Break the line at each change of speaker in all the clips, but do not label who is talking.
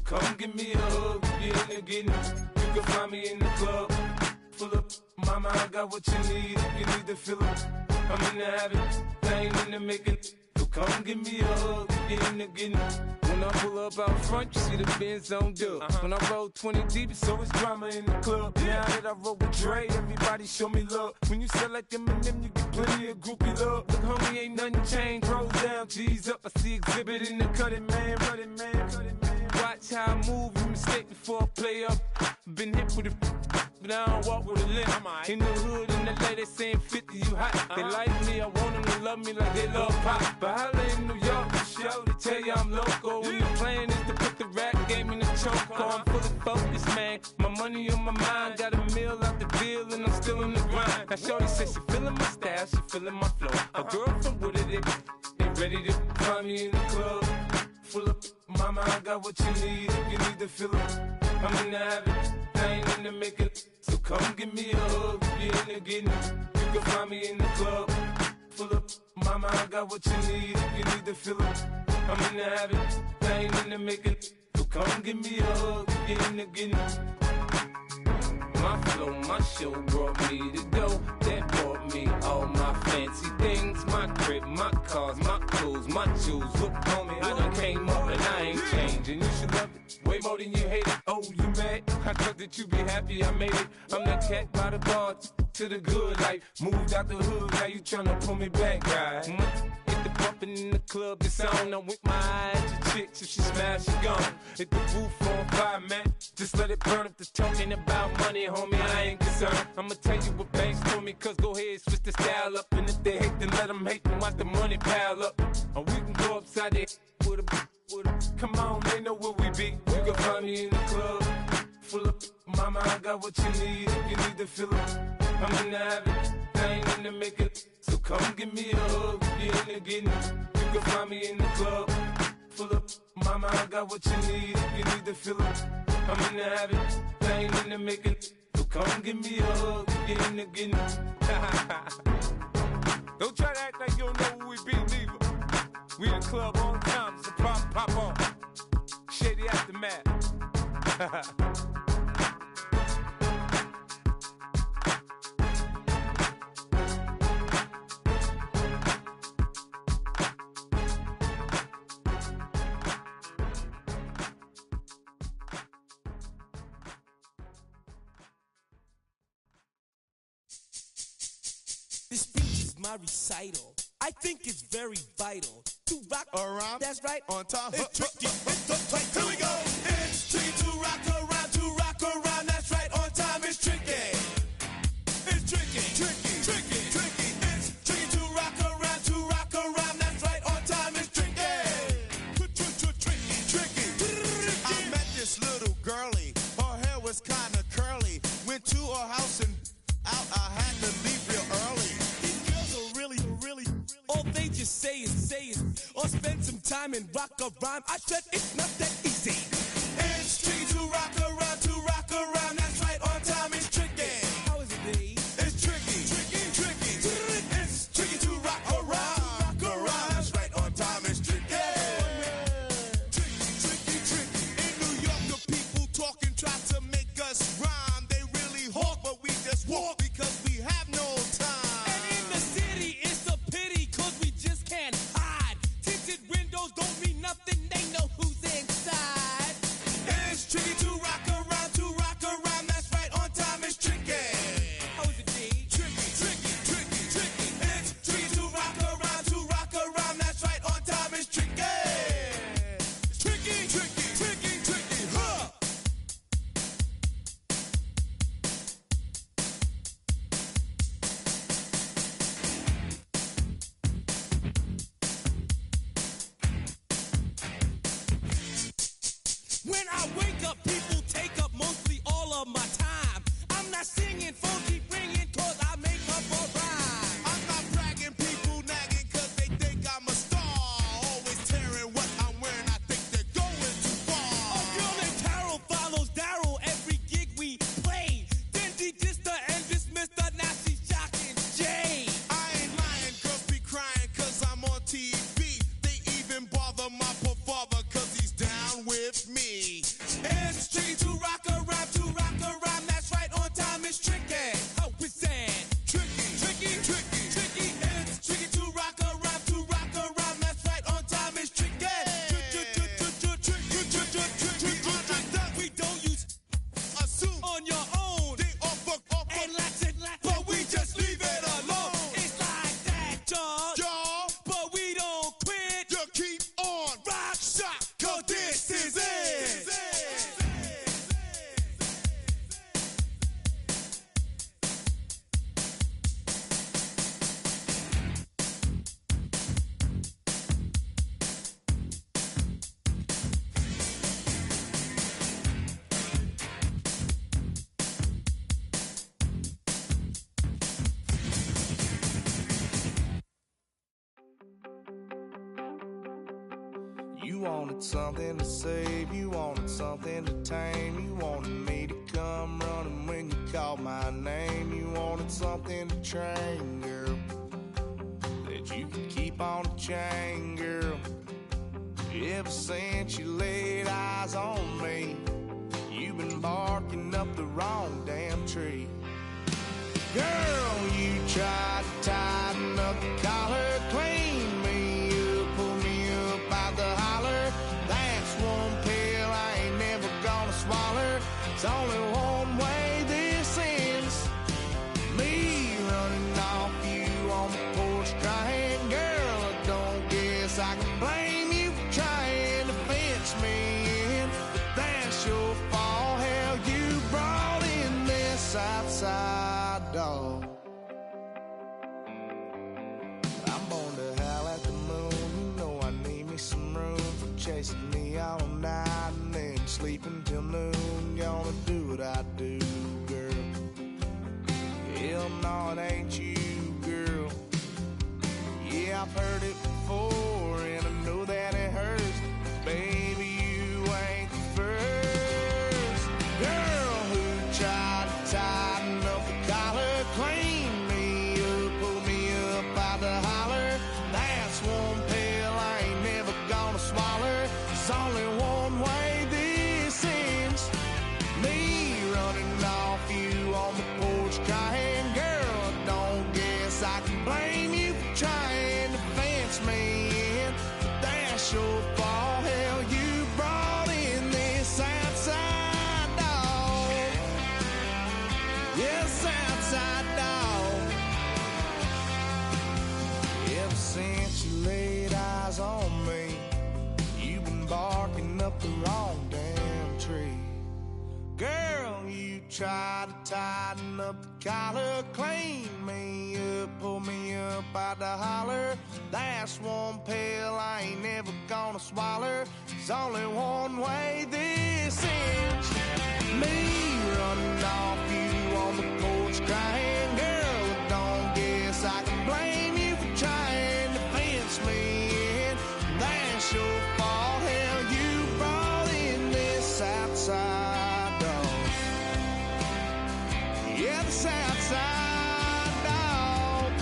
come give me a hug. If you're into getting it, you can find me in the club. Full up, mama, I got what you need. If you need to fill up, I'm in the habit, I ain't in the making. So come give me a hug. If you're into getting it. When I pull up out front, you see the Benz on dub. When I roll 20 deep, it's always drama in the club. Now that I roll with Dre, everybody show me love. When you sell like Eminem, you get plenty of groupie love. Look, homie, ain't nothing changed. Roll down, G's up. I see exhibit in the cutting, man. Running, man. Watch how I move, you mistake before I play up. Been hit with a but I don't walk with a limp. In the hood, in the LA, they saying 50, you hot. They like me, I want them to love me like they love pop. But holla in New York, for show, they tell you I'm local. When the plan is to put the rap game in the choke. I'm fully focused, man. My money on my mind, got a meal out the deal, and I'm still in the grind. Now shorty says she feeling my style, she feeling my flow. A girl from Wooded, they ready to find me in the club. Full up, mama, I got what you need. If you need to fill up, I'm in the habit, I ain't in the making. So come give me a hug. If you're in the getting it, you can find me in the club. Full up, mama, I got what you need. If you need to fill up, I'm in the habit, I ain't in the making. So come give me a hug. If you're in the getting it. My flow, my show brought me to go. That brought me all my fancy things. My crib, my cars, my clothes, my jewels. Look, homie, I done came up and I ain't changing. You should love it way more than you hate it. Oh, you mad? I thought that you be happy I made it. I'm that cat by the bar to the good life. Moved out the hood, now you tryna pull me back, guy. Hit the bumpin' in the club, it's on. I'm with my eyes to chicks, if she smash, she gone. Hit the roof on fire, man. Just let it burn if the talking about money, homie, I ain't concerned. I'ma tell you what banks told me, cause go ahead, switch the style up. And if they hate, then let them hate, then watch the money pile up. Or we can go upside there with a come on, they know where we be. You can find me in the club. Full up, mama, I got what you need. If you need to fill up, I'm in the habit, I ain't in the making. So come give me a hug. If you're in the getting it, you can find me in the club. Full up, mama, I got what you need. If you need to fill up, I'm in the habit, I ain't in the making. So come give me a hug. If you're in the getting it. Don't try to act like you don't know who we be, neither. We in the club all the time, it's a problem, pop on. Shady Aftermath.
This speech is my recital. I think it's very vital to rock around. That's right.
On time.
It's tricky. It's
Here we go. It's tricky to rock around. To rock around. That's right. On time. It's tricky. It's tricky. Tricky. Tricky. Tricky. It's tricky to rock around. To rock around. That's right. On time. It's tricky. Tricky. Tricky. I met this little girlie. Her hair was kind of curly. Went to her house and out. I had to leave real early.
These girls are really. All they just say it, or spend some time and rock a rhyme. I said it's not that easy.
It's tricky to rock around, that's right, on time, it's tricky.
How is it, D?
It's tricky, tricky. It's tricky to rock around, that's right, on time, it's tricky. Tricky. In New York, the people talking try to make us rhyme. They really hawk, but we just walk because we have no time.
And in the city, it's a pity, cause we just can't hide. Tinted windows don't mean nothing, they know who's inside.
It's tricky to rock around, that's right, on time, it's tricky.
How is it, D?
Tricky. It's tricky to rock around, that's right, on time, it's tricky. Tricky, huh?
When I wake up, people take up mostly all of my time. I'm not singing, phone keep ringing, cause I make up a rhyme.
I'm not bragging, people nagging, cause they think I'm a star. Always tearing what I'm wearing, I think they're going too far.
A girl named Carol follows Daryl every gig we play. Then de-dissed her and dismissed her, now she's shocking Jay.
I ain't lying, girls be crying, cause I'm on TV. They even bother my poor father, cause he's down with me.
You wanted something to save, you wanted something to tame. You wanted me to come running when you called my name. You wanted something to train, girl, that you could keep on the chain, girl. Ever since you laid eyes on me, you've been barking up the wrong damn tree. Girl, you tried to tighten up the collar, clean me up, pull me up out the holler. That's one pill I ain't never gonna swallow. It's only one way this ends. Me running off you on the porch crying. Girl, I don't guess I can blame you for trying to fence me in. But that's your fault, hell, you brought in this outside dog. I'm born to howl at the moon. You know I need me some room for chasing me all night and then sleeping till noon. Gonna do what I do, girl. Hell no, it ain't you, girl. Yeah, I've heard it before and I know that it hurts. Baby, you ain't the first girl who tried to tighten up the collar, clean me up, pull me up out the holler. That's one pill I ain't never gonna swallow. There's only one way this ends. Me running off you on the porch crying. Girl, I don't guess I can blame you for trying to fence me in. But that's your fault, hell, you brought in this outside dog. Yes, outside dog. Ever since you laid eyes on me, you've been barking up the wrong damn tree. Girl, you tried to tighten up the collar, clean me up, pull me up out the holler. That's one pill I ain't never gonna swallow. There's only one way this ends. Me running off you on the porch crying. Girl, I don't guess I can blame you for trying to fence me in. That's your fault, hell, you brought in this outside dog. Yeah, this outside dog.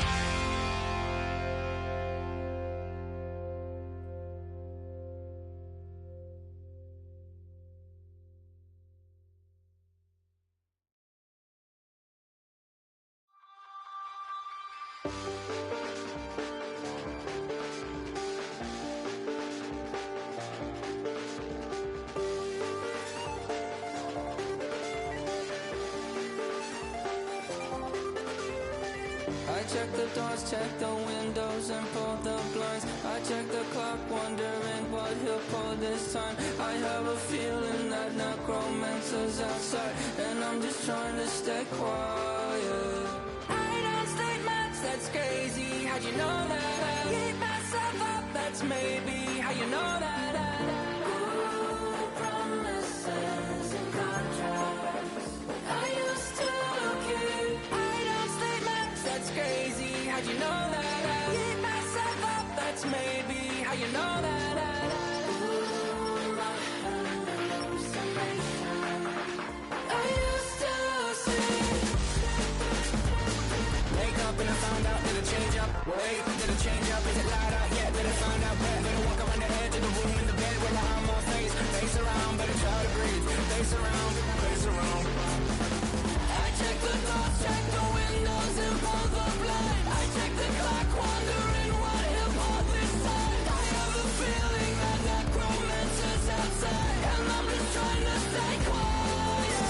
I check the doors, check the windows and pull the blinds. I check the clock, wondering what he'll pull this time. I have a feeling that necromancer's outside, and I'm just trying to stay quiet. I don't state much, that's crazy. How'd you know that? I keep myself up, that's maybe how you know that. Ooh, promises and contracts. I used to keep. I don't state much, that's crazy. How'd you know that? I keep myself up, that's maybe how you know that. Ooh, my hallucination. I used to see. Wake up and I found out that it change up. Wait, did it change up? Is it light out yet? Did it find out where? Better walk around the edge of the room in the bed with a high more face. Face around, better try to breathe. Face around, face around. I check the doors, check the windows and pull the blind. I check the clock, wondering what he'll pull this time. I have a feeling that necromancer's outside, and I'm just trying to stay quiet.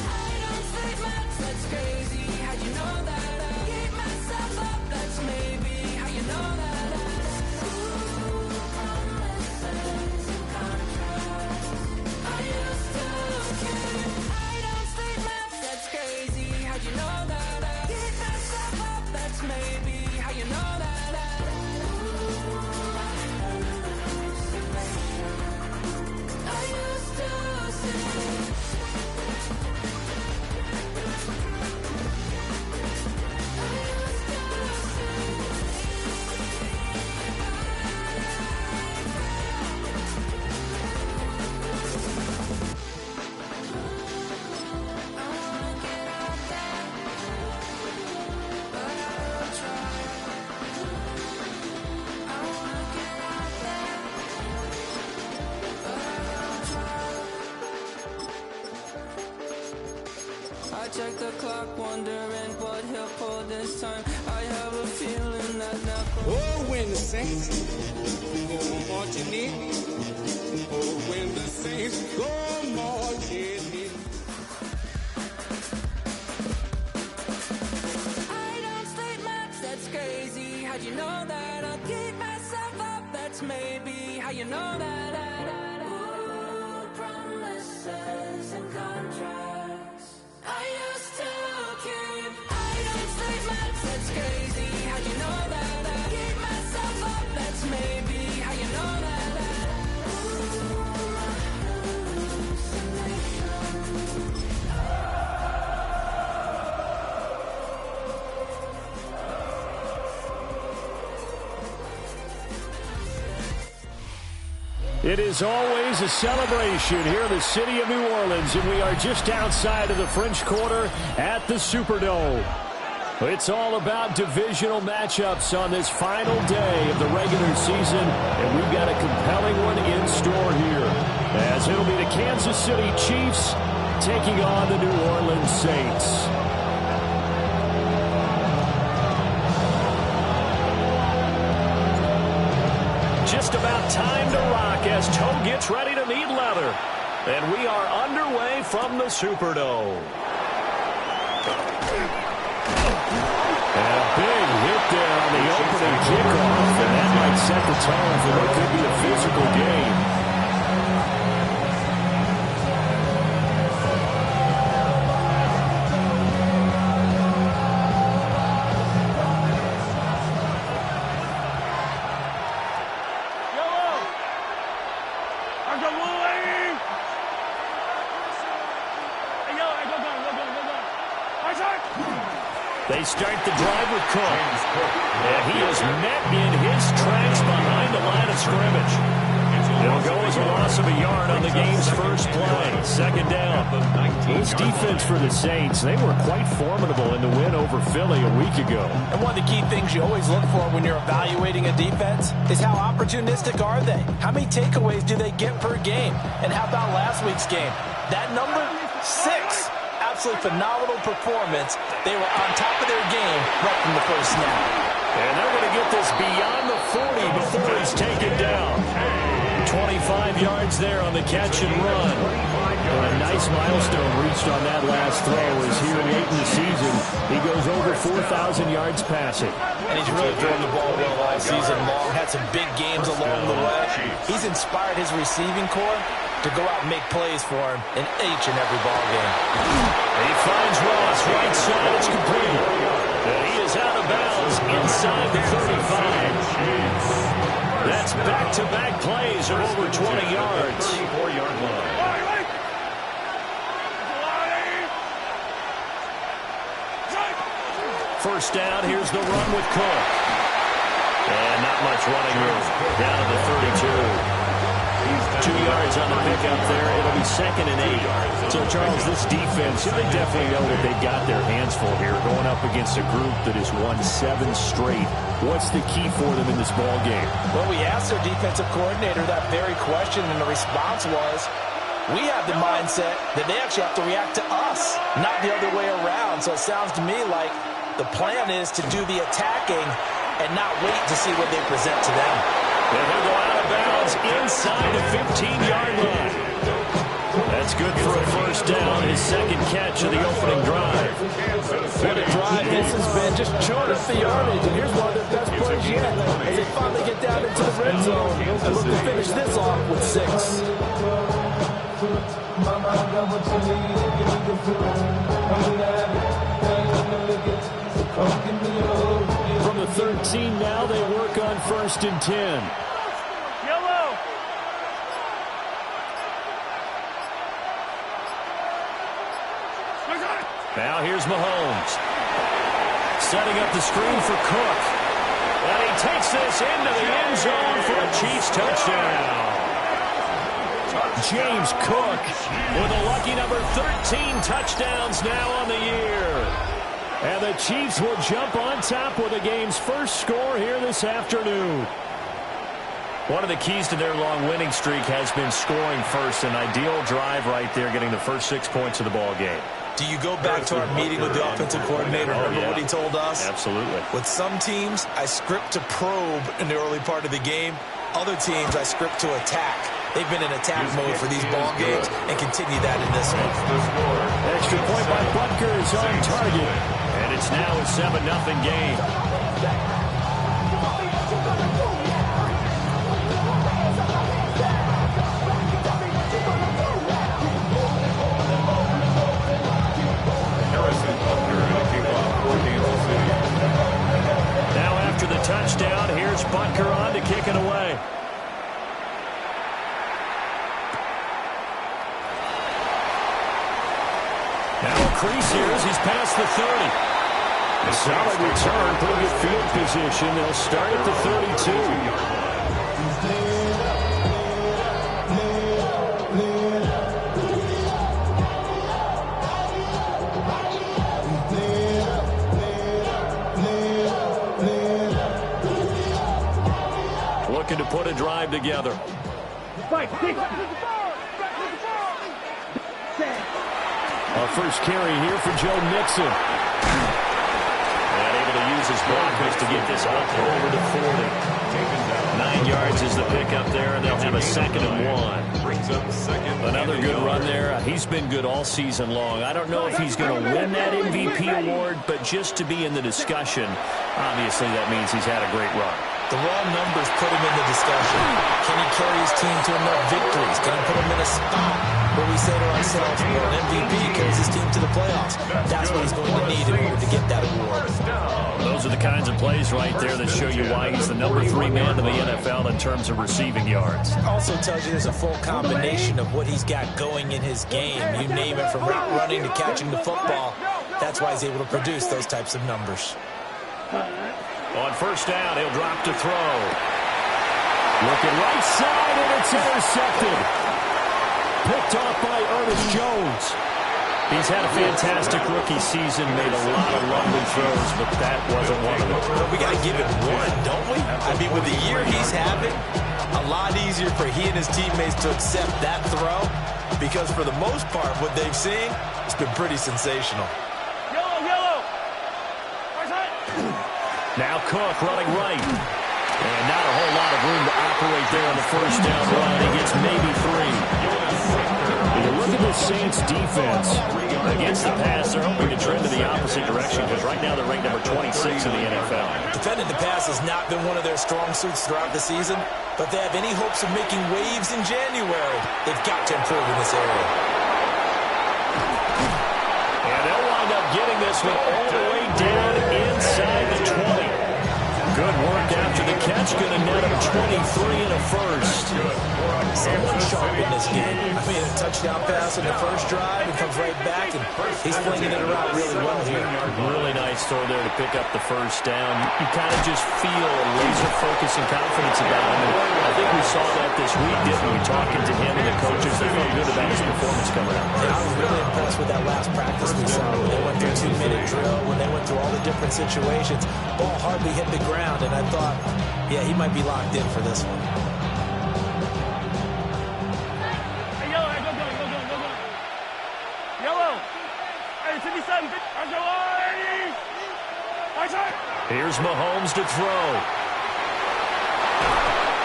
I don't say much, that's crazy. How'd you know that? I keep myself up, that's maybe how you know that. Ooh, promises and contracts. I used to keep. check the clock, wondering what he'll pull this time. I have a feeling that now.
Oh, when the Saints go marching in. Oh, when the Saints go marching in.
I don't sleep much, that's crazy. How'd you know that? I'll keep myself up, that's maybe how you know that. Ooh, promises and contracts I used to keep. I don't sleep much, that's crazy. How'd you know that? I'll keep myself up, that's maybe how you know that.
It is always a celebration here in the city of New Orleans, and we are just outside of the French Quarter at the Superdome. It's all about divisional matchups on this final day of the regular season, and we've got a compelling one in store here, as it'll be the Kansas City Chiefs taking on the New Orleans Saints. Just about time to rock as toe gets ready to meet leather. And we are underway from the Superdome. And a big hit there on the opening kickoff. And that might set the tone for what could be a physical game. They start the drive with Cook. And he is met in his tracks behind the line of scrimmage. It'll go as a loss of a yard on the game's first play. Second down. This defense for the Saints, they were quite formidable in the win over Philly a week ago.
And one of the key things you always look for when you're evaluating a defense is how opportunistic are they? How many takeaways do they get per game? And how about last week's game? That number, 6. Absolutely phenomenal performance. They were on top of their game right from the first snap.
And they're going to get this beyond the 40 before he's taken down. 25 yards there on the catch and run. And a nice milestone reached on that last throw as here late in the season, he goes over 4,000 yards passing.
And he's really thrown the ball well all season long. Had some big games along the way. He's inspired his receiving corps to go out and make plays for him in each and every ball game.
He finds Ross, right side, it's complete. And he is out of bounds inside the 35. That's back-to-back plays of over 20 yards. 34-yard line. First down, here's the run with Cook. And not much running room. Down to the 32. 2 yards on the pickup there. It'll be 2nd and 8. So, Charles, this defense, they definitely know that they've got their hands full here going up against a group that has won 7 straight. What's the key for them in this ball game?
Well, we asked their defensive coordinator that very question, and the response was, we have the mindset that they actually have to react to us, not the other way around. So it sounds to me like the plan is to do the attacking and not wait to see what they present to them.
And he'll go out of bounds inside the 15-yard line. That's good for a first down, his second catch of the opening drive.
What a drive this has been, just chewing up the yardage. And here's one of their best plays yet as they finally get down into the red zone and look to finish this off with 6.
From the 13 now, they work on 1st and 10. Now here's Mahomes. Setting up the screen for Cook. And he takes this into the end zone for a Chiefs touchdown. James Cook with a lucky number 13 touchdowns now on the year. And the Chiefs will jump on top with the game's first score here this afternoon. One of the keys to their long winning streak has been scoring first. An ideal drive right there, getting the first 6 points of the ball game.
Do you go back to our meeting with the offensive coordinator? Remember what he told us?
Absolutely.
With some teams, I script to probe in the early part of the game. Other teams, I script to attack. They've been in attack mode for these ball games and continue that in this one.
Extra point by Butker is on target. And it's now a 7-0 game. Now after the touchdown, here's Butker on to kick it away. Now a crease here as he's past the 30. A solid return, pretty good field position. They'll start at the 32. Looking to put a drive together. Our first carry here for Joe Mixon. And able to use his blockers to get this up over to 40. 9 yards is the pickup there, and they'll have a 2nd and 1. Another good run there. He's been good all season long. I don't know if he's going to win that MVP award, but just to be in the discussion, obviously that means he's had a great run.
The raw numbers put him in the discussion. Can he carry his team to enough victories? Can he put him in a spot where we say to ourselves, well, an MVP carries his team to the playoffs? That's what he's going to need in order to get that award.
Those are the kinds of plays right there that show you why he's the number 3 man in the NFL in terms of receiving yards.
Also tells you there's a full combination of what he's got going in his game. You name it, from route running to catching the football. That's why he's able to produce those types of numbers.
On first down, he'll drop to throw. Looking right side, and it's intercepted. Picked off by Ernest Jones. He's had a fantastic rookie season, made a lot of lovely throws, but that wasn't one of them.
But we got to give it one, don't we? I mean, with the year he's having, a lot easier for he and his teammates to accept that throw, because for the most part, what they've seen, it's been pretty sensational.
Now Cook running right. And not a whole lot of room to operate there on the first down run. He gets maybe 3. When you look at the Saints defense against the pass, they're hoping to trend in the opposite direction because right now they're ranked number 26 in the NFL.
Defending the pass has not been one of their strong suits throughout the season, but they have any hopes of making waves in January. They've got to improve in this area.
And they'll wind up getting this one all the way down inside the 20. Good work after the catch. Going to net him 23 and a first.
Someone sharp in this game. I mean, a touchdown pass in the first drive and comes right back, and he's flinging it around really well here.
Really nice throw there to pick up the first down. You kind of just feel a laser focus and confidence about him. And I think we saw that this week, didn't we? Talking to him and the coaches, they felt good about his performance coming out.
Yeah, I was really impressed with that last practice we saw when they went through a 2-minute drill, when they went through all the different situations. Ball hardly hit the ground, and I thought, yeah, he might be locked in for this one.
Here's Mahomes to throw.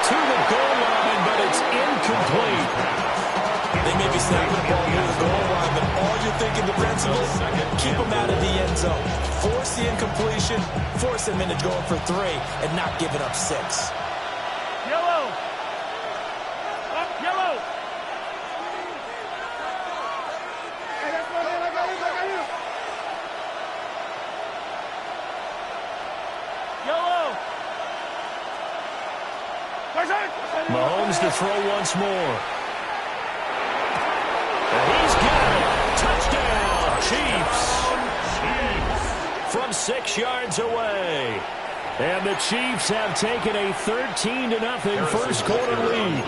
To the goal line, but it's incomplete.
They may be snapping the ball near the goal line, but all you're thinking defensively, keep them out of the end zone. Force the incompletion, force them into going for 3, and not giving up 6.
Yellow! Up, yellow! Yellow!
Mahomes to throw once more. And he's got it. Touchdown, Chiefs. From 6 yards away. And the Chiefs have taken a 13-0 first quarter lead.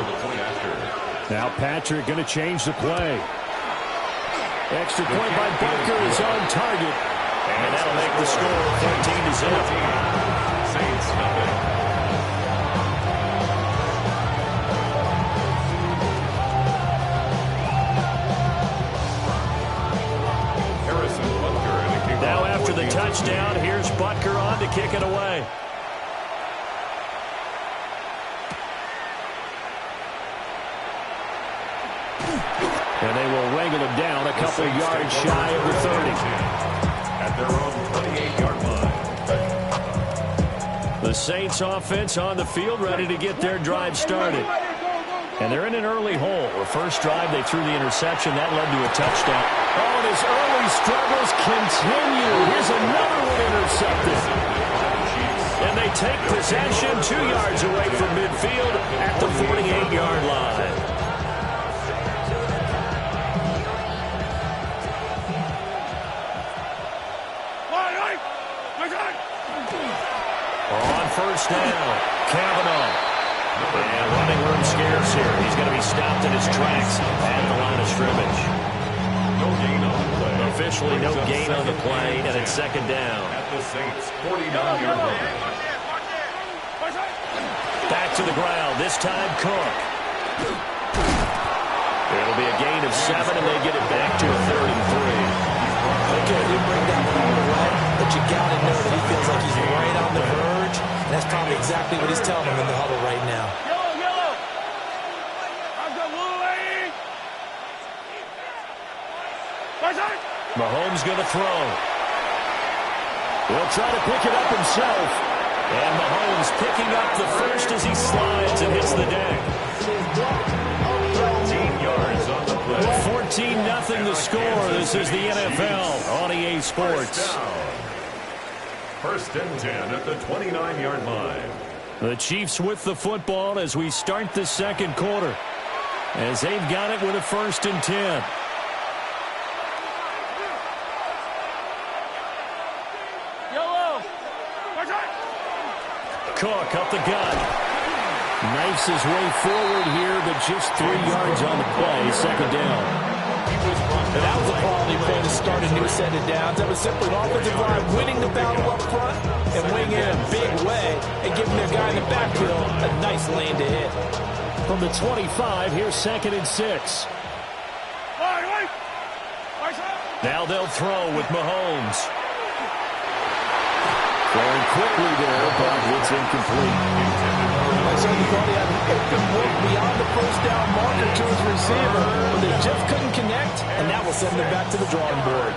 Now Patrick going to change the play. Extra point by Butker is on target. And that'll make the score 13-0. Saints. the touchdown. Here's Butker on to kick it away. And they will wrangle him down a couple yards shy of the 30.
At their own 28-yard line.
The Saints offense on the field ready to get their drive started. And they're in an early hole. The first drive, they threw the interception. That led to a touchdown. Oh, and his early struggles continue. Here's another one intercepted. And they take possession 2 yards away from midfield at the 48-yard line. On first down, Kavanaugh. And running room scarce here. He's going to be stopped in his tracks at the line of scrimmage.
No gain on the play.
Officially no gain on the play, and it's second down.
At the Saints' 49-yard line.
Back to the ground, this time Cook. It'll be a gain of 7, and they get it back to a 3rd and 3.
Okay, you bring that one all the way, but you got to know that he feels like he's right on the verge, and that's probably exactly what he's telling him in the huddle right now.
Yellow! I've got Louie!
Mahomes going to throw. He'll try to pick it up himself. And Mahomes picking up the first as he slides and hits the deck.
13 yards on the play.
14-0 the score. This is the NFL on EA Sports.
First and 10 at the 29-yard line.
The Chiefs with the football as we start the second quarter. As they've got it with a 1st and 10. Cook up the gut. Knifes his way forward here, but just 3 yards on the play. Second down.
And that was a quality play to start a new set of downs. That was simply an offensive line winning the battle up front and winning in a big way and giving their guy in the backfield a nice lane to hit.
From the 25, here's 2nd and 6. Now they'll throw with Mahomes. Throwing quickly there, but it's incomplete.
I certainly thought he had an open look beyond the first down marker to his receiver, but they just couldn't connect, and that will send them back to the drawing board.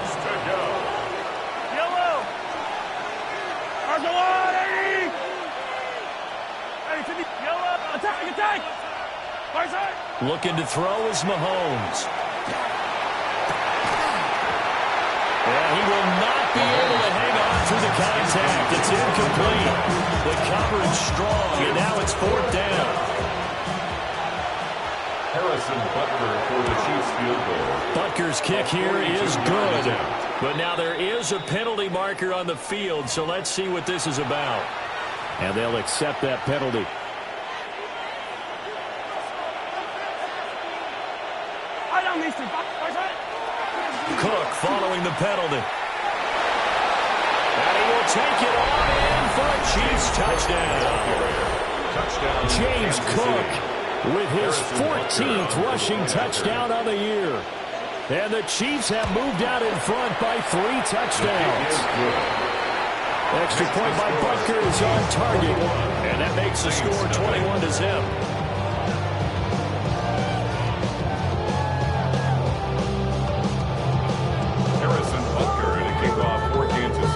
Yellow! Yellow! Attack!
Looking to throw is Mahomes. Yeah, he will not be able to hang on through the contact. It's incomplete. The coverage strong, and now it's 4th down.
Harrison Butker for the Chiefs field goal.
Butker's kick here is good. But now there is a penalty marker on the field, so let's see what this is about. And they'll accept that penalty. Cook following the penalty. And he will take it on in for a Chiefs touchdown. James Cook with his 14th rushing touchdown of the year. And the Chiefs have moved out in front by 3 touchdowns. Extra point by Butker is on target. And that makes the score 21-0.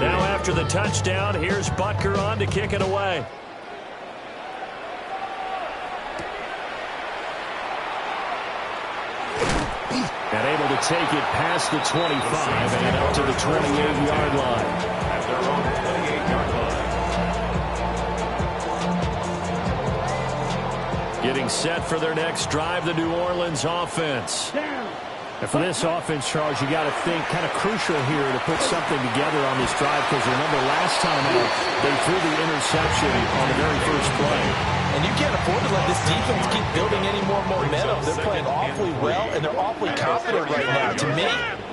Now after the touchdown, here's Butker on to kick it away. And able to take it past the 25 and up to the 28-yard line.
At their own 28-yard line.
Getting set for their next drive, the New Orleans offense. And for this offense, Charles, you got to think kind of crucial here to put something together on this drive, because remember last time out, they threw the interception on the very first play.
And you can't afford to let this defense keep building any more momentum. They're playing awfully well, and they're awfully confident right now. To me,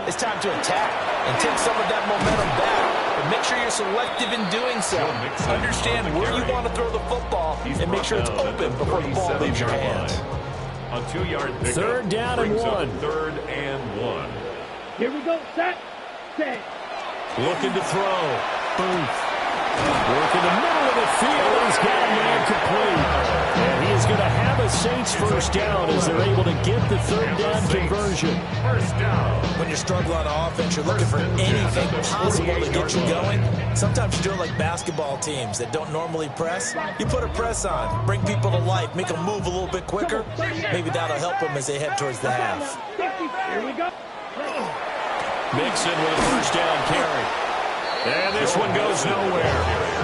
it's time to attack and take some of that momentum back. But make sure you're selective in doing so. Understand where you want to throw the football and make sure it's open before the ball leaves your hands.
A 2-yard pickup.
3rd down and 1.
3rd and 1.
Here we go. Set.
Looking to throw. Booth. Working the middle of the field. He's got a man complete. And he is going to have a Saints first down as they're able to get the third down conversion.
First down.
When you struggle on offense, you're looking for anything possible to get you going. Sometimes you do it like basketball teams that don't normally press. You put a press on, bring people to life, make them move a little bit quicker. Maybe that'll help them as they head towards the half.
Here we go.
Mixon with a first down carry. And this one goes nowhere.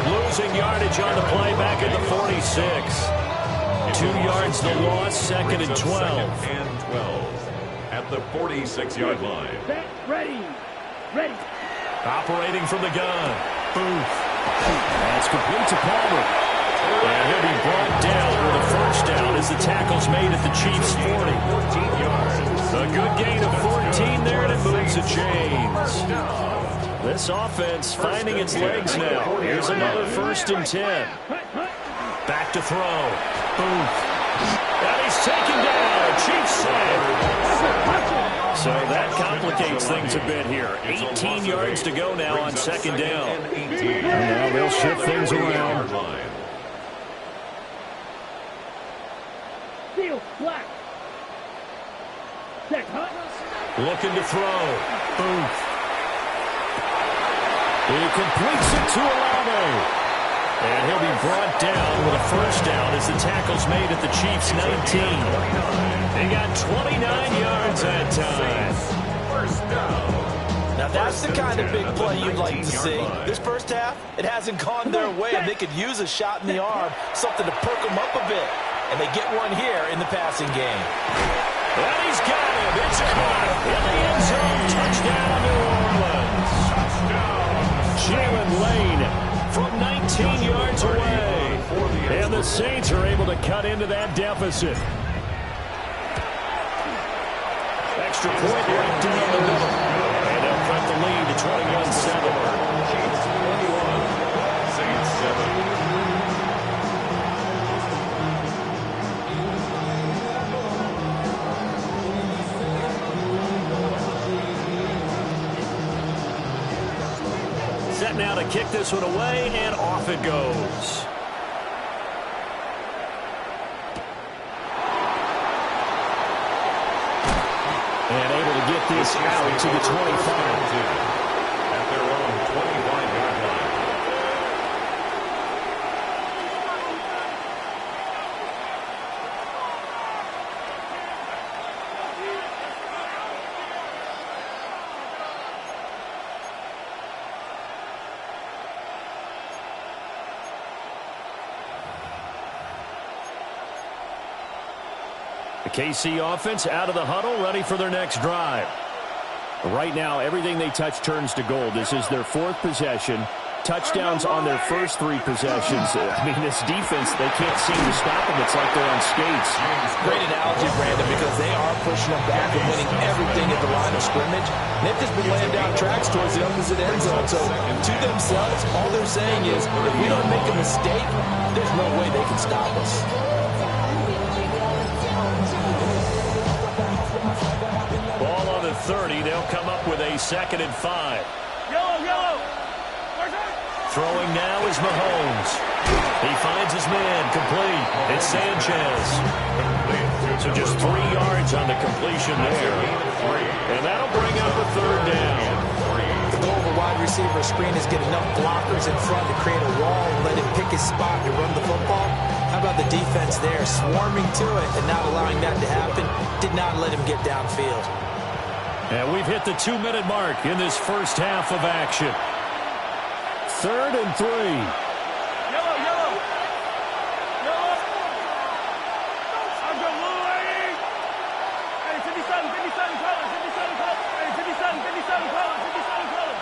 Losing yardage on the play back at the 46. 2 yards the loss, second and 12.
Second and 12 at the 46-yard line.
Set, ready. Ready.
Operating from the gun. Booth. That's complete to Palmer. And he'll be brought down with a first down as the tackle's made at the Chiefs' 40.
14 yards.
A good gain of 14 there, and it moves the chains. This offense finding its legs now. Here's another first and 10. Back to throw. Booth. And he's taken down. Chiefs save. So that complicates things a bit here. 18 yards to go now on second down. And now they'll shift things around.
Steel, black. Check, huh?
Looking to throw. Booth. He completes it to Olave. And he'll be brought down with a first down as the tackle's made at the Chiefs' 19. They got 29 yards that time.
First down.
Now that's the kind of big play you'd like to see. This first half, it hasn't gone their way, and they could use a shot in the arm, something to perk them up a bit. And they get one here in the passing game.
And he's got him. It's caught in the end zone. Touchdown, New Orleans. Jalen Lane from 19 yards away. And the Saints are able to cut into that deficit. Extra point right down the middle. And they'll cut the lead to 21-7.
Chiefs 21, Saints 7.
Set now to kick this one away, and off it goes. And able to get this out to the 25.
At their own 25-yard line.
The KC offense out of the huddle, ready for their next drive. Right now, everything they touch turns to gold. This is their fourth possession. Touchdowns on their first 3 possessions. I mean, this defense, they can't seem to stop them. It's like they're on skates.
Great analogy, Brandon, because they are pushing them back and winning everything at the line of scrimmage. They've just been laying down tracks towards the opposite end zone. So, to themselves, all they're saying is, if we don't make a mistake, there's no way they can stop us.
Ball on the 30. They'll come up with a 2nd and 5.
Yellow, yellow.
Throwing now is Mahomes. He finds his man complete. It's Sanchez. So just 3 yards on the completion there. And that'll bring up a 3rd down.
The goal of a wide receiver screen is get enough blockers in front to create a wall and let him pick his spot to run the football. How about the defense there, swarming to it and not allowing that to happen? Did not let him get downfield.
And we've hit the 2-minute mark in this first half of action. 3rd and 3.
Yellow, yellow. Yellow. I'm going little lady. Hey, 57 colors, 57 colors. Hey, 57 colors, 57 colors.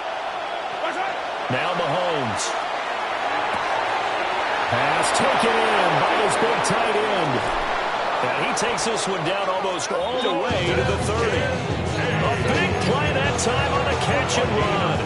Watch out.
Now Mahomes. Pass taken in by his big tight end. And he takes this one down almost all the way to the 30. A big play that time on a catch and run.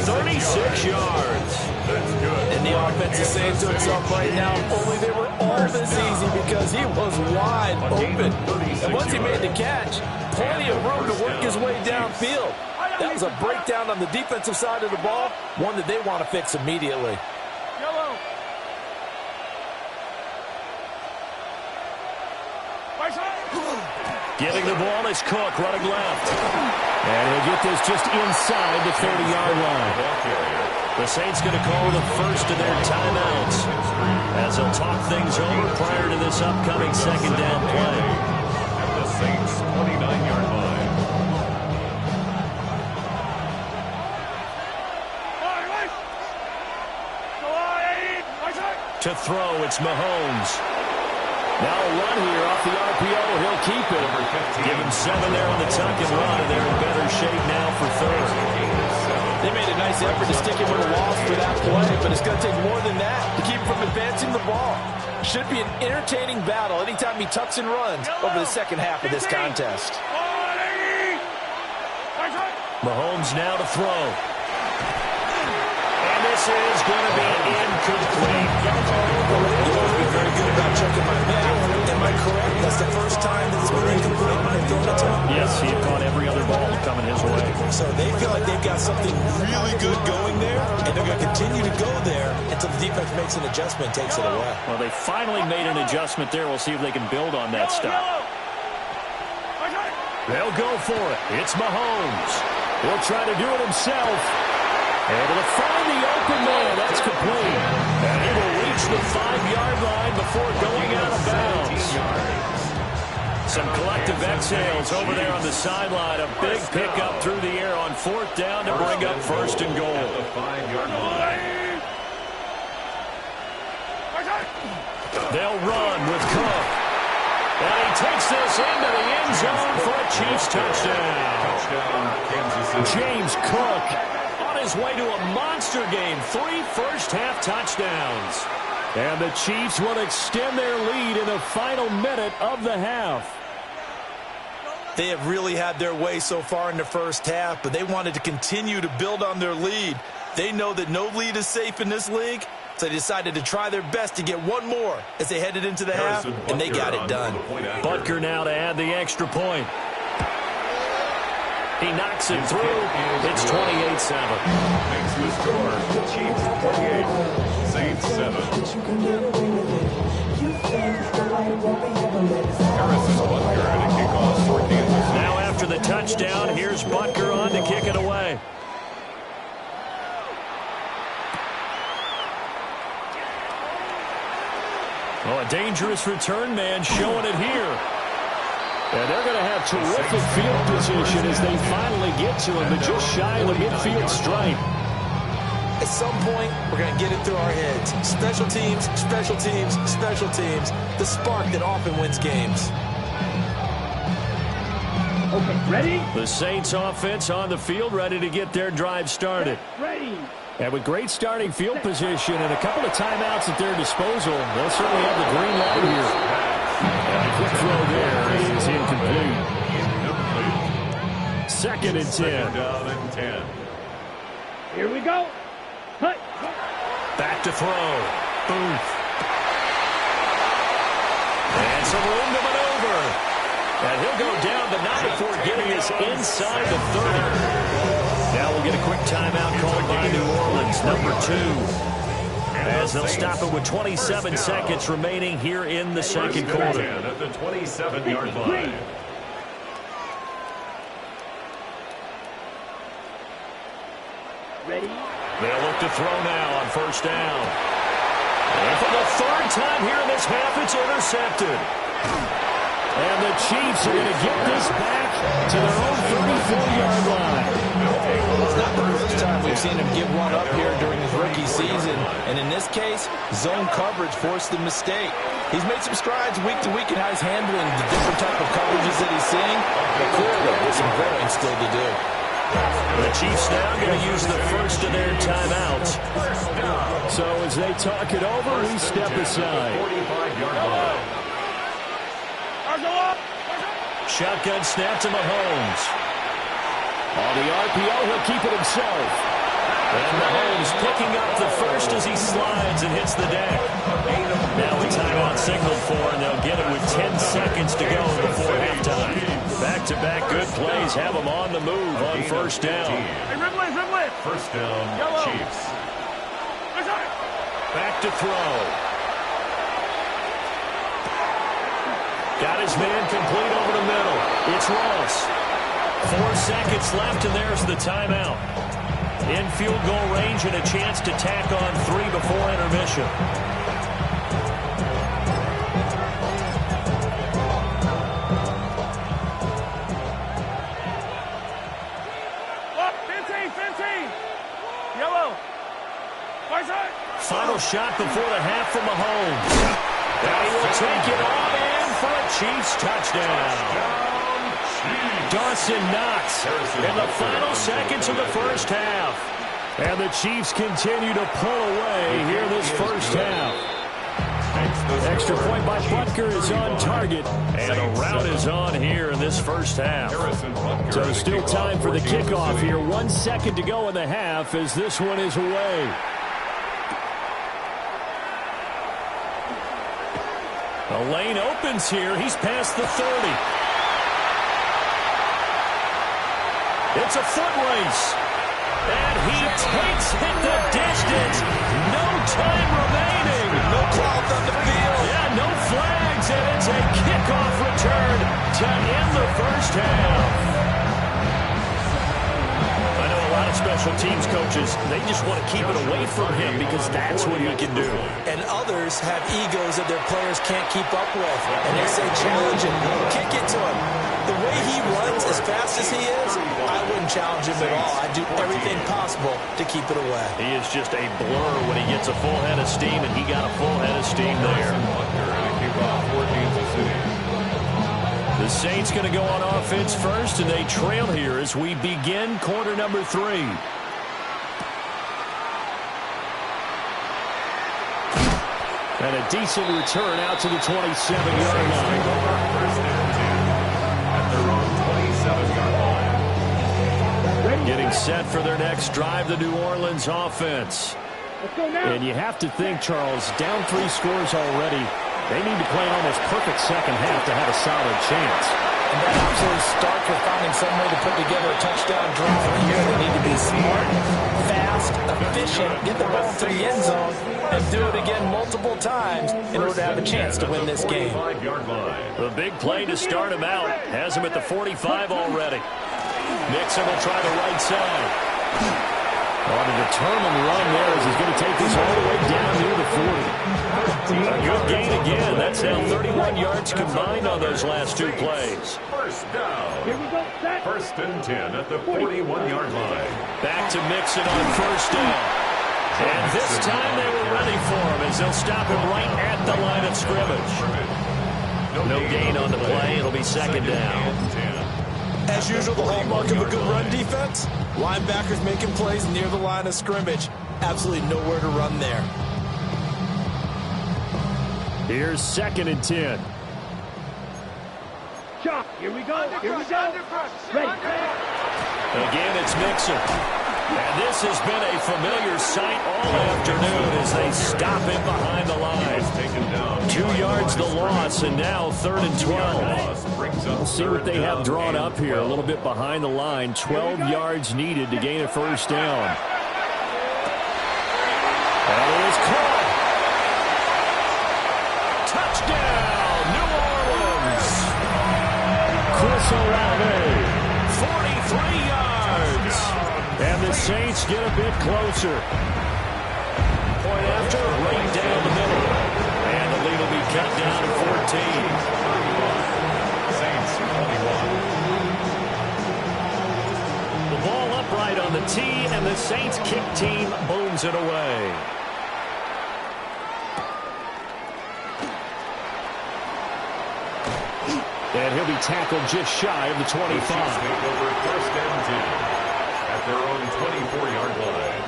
36 yards.
That's good.
And the offense is saying to itself right now, only they were all this easy because he was wide open. And once he made the catch, plenty of room to work his way downfield. That was a breakdown on the defensive side of the ball, one that they want to fix immediately.
Yellow.
Getting the ball is Cook running left. And he'll get this just inside the 30-yard line. The Saints going to call the first of their timeouts as they'll talk things over prior to this upcoming second down play.
At the Saints' 29-yard line.
To throw, it's Mahomes. Now a run here off the RPO. He'll keep it. Give him 7 there on the tuck and run, and they're in better shape now for third.
They made a nice effort to stick him with a loss for that play, but it's going to take more than that to keep him from advancing the ball. Should be an entertaining battle anytime he tucks and runs over the second half of this contest.
Mahomes now to throw. And this is going to be incomplete.
You must be very good about checking my math. Am I correct? That's the first time that it's been incomplete when they've thrown it to him?
Yes, he had caught every other ball coming his way.
So they feel like they've got something really good going there, and they're going to continue to go there until the defense makes an adjustment and takes it away.
Well, they finally made an adjustment there. We'll see if they can build on that stuff. They'll go for it. It's Mahomes. He'll try to do it himself. Able to find the open man. That's complete. And he will reach the 5-yard line before going out of bounds. Some collective exhales over there on the sideline. A big pickup through the air on 4th down to bring up 1st and goal.
At the 5-yard line.
They'll run with Cook. And he takes this into the end zone for a Chiefs touchdown.
Touchdown, Kansas City.
James Cook on his way to a monster game. 3 first-half touchdowns. And the Chiefs will extend their lead in the final minute of the half.
They have really had their way so far in the first half, but they wanted to continue to build on their lead. They know that no lead is safe in this league, so they decided to try their best to get one more as they headed into the half, and they got it done.
Butker now to add the extra point. He knocks it through. It's 28-7.
Makes the score. Chiefs 28, Saints 7. Harrison Butker and a kickoff for Kansas City.
Now after the touchdown, here's Butker on to kick it away. Oh, a dangerous return man showing it here. And they're going to have terrific field position as they finally get to him, but just shy of the midfield stripe.
At some point, we're going to get it through our heads. Special teams, special teams, special teams. The spark that often wins games.
Okay, ready?
The Saints offense on the field, ready to get their drive started.
Ready.
And with great starting field position and a couple of timeouts at their disposal, they'll certainly have the green light here. And a quick throw there is incomplete. Second and 10.
Second down and 10.
Here we go. Hey.
Back to throw. Booth. And some room to maneuver. And he'll go down, but not before getting us inside the 30. Now we'll get a quick timeout called by New Orleans, number 2. As they'll stop it with 27 seconds remaining here in the second quarter.
At the 27-yard line.
Ready.
They'll look to throw now on first down. And for the third time here in this half, it's intercepted. And the Chiefs are going to get this back to their own 34-yard line.
It's not the first time we've seen him give one up here during his rookie season. And in this case, zone coverage forced the mistake. He's made some strides week to week in how he's handling the different type of coverages that he's seeing. But clearly, there's some growing still to do.
The Chiefs now going to use the first of their timeouts. So as they talk it over, we step aside.
45-yard line.
Shotgun snap to Mahomes. On the RPO, he'll keep it himself. And Mahomes picking up the first as he slides and hits the deck. Now a timeout signaled for, and they'll get it with 10 seconds to go before halftime. Back-to-back good plays have them on the move on first down.
Hey, Ridley.
First down,
Yellow.
Chiefs.
Back to throw. Got his man complete over the middle. It's Ross. 4 seconds left, and there's the timeout. In field goal range and a chance to tack on 3 before intermission.
Yellow.
Final shot before the half from Mahomes. And he will take it on in for a Chiefs touchdown. Dawson Knox in the final seconds of the first half. And the Chiefs continue to pull away here this first half. Extra point by Butker is on target. And a rout is on here in this first half. So still time for the kickoff here. 1 second to go in the half as this one is away. The lane opens here. He's past the 30. It's a foot race. And he takes it the distance. No time remaining.
No cloud on the field.
Yeah, no flags. And it's a kickoff return to end the first half. I know a lot of special teams coaches, they just want to keep it away from him because that's what he can do.
And others have egos that their players can't keep up with. And they say, challenge him, kick it to him. The way he runs as fast as he is, I wouldn't challenge him at all. I'd do everything possible to keep it away.
He is just a blur when he gets a full head of steam, and he got a full head of steam there. The Saints going to go on offense first, and they trail here as we begin quarter number 3. And a decent return out to the 27-yard line.
At their own 27-yard line.
Getting set for their next drive, the New Orleans offense. And you have to think, Charles, down 3 scores already. They need to play an almost perfect second half to have a solid chance.
And that absolutely starts with finding some way to put together a touchdown drive from here. They need to be smart, fast, efficient, get the ball to the end zone, and do it again multiple times in order to have a chance to win this game.
The big play to start him out has him at the 45 already. Nixon will try the right side. On a determined run there as he's going to take this all the way down near the 40. A good gain again. That's now 31 yards combined on those last 2 plays.
First down. First and 10 at the 41-yard line.
Back to Mixon on first down. And this time they were ready for him as they'll stop him right at the line of scrimmage. No gain on the play. It'll be second down.
As usual, the hallmark of a good run defense, linebackers making plays near the line of scrimmage. Absolutely nowhere to run there.
Here's second and 10.
Chop. Here we go. Ready.
Again, it's Mixon. And this has been a familiar sight all afternoon as they stop him behind the line. 2 yards the loss, and now 3rd and 12. We'll see what they have drawn up here. A little bit behind the line. 12 yards needed to gain a first down. And it is caught. Touchdown, New Orleans. Chris Olave, 43 yards. And the Saints get a bit closer. Point after, right down the middle. And the lead will be cut down to 14.
Saints 21.
The ball upright on the tee, and the Saints kick team booms it away. And he'll be tackled just shy of the 25.
Over first and 10 at their own 24-yard line.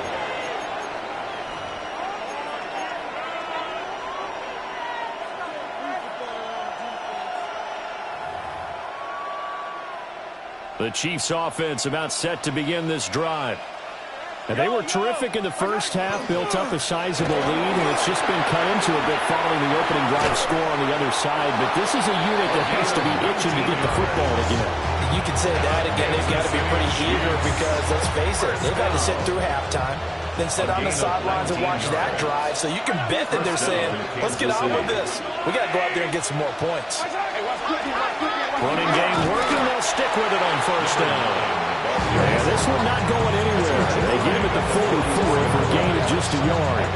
The Chiefs offense about set to begin this drive. And they were terrific in the first half, built up a sizable lead, and it's just been cut into a bit following the opening drive score on the other side. But this is a unit that has to be itching to get the football again.
You could say that again. They've got to be pretty eager because, let's face it, they've had to sit through halftime, then sit on the sidelines and watch that drive. So you can bet that they're saying, let's get on with this. We got to go out there and get some more points.
Running game working. They'll stick with it on first down. Yeah, this one not going anywhere. They get him at the 44 for a gain of just a yard.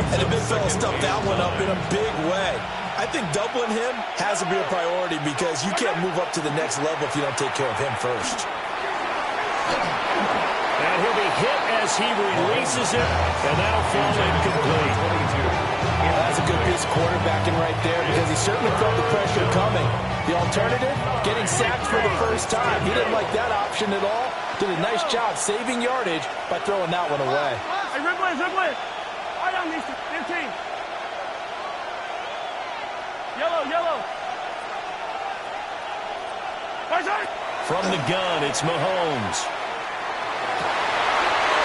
And the big fella stuffed that one up in a big way. I think doubling him has to be a priority because you can't move up to the next level if you don't take care of him first.
And he'll be hit as he releases it, and that'll fall incomplete.
That's a good piece of quarterbacking right there because he certainly felt the pressure coming. The alternative, getting sacked for the first time. He didn't like that option at all. Did a nice job saving yardage by throwing that one away.
Hey, Ripley. Right on these 15. Yellow.
From the gun, it's Mahomes.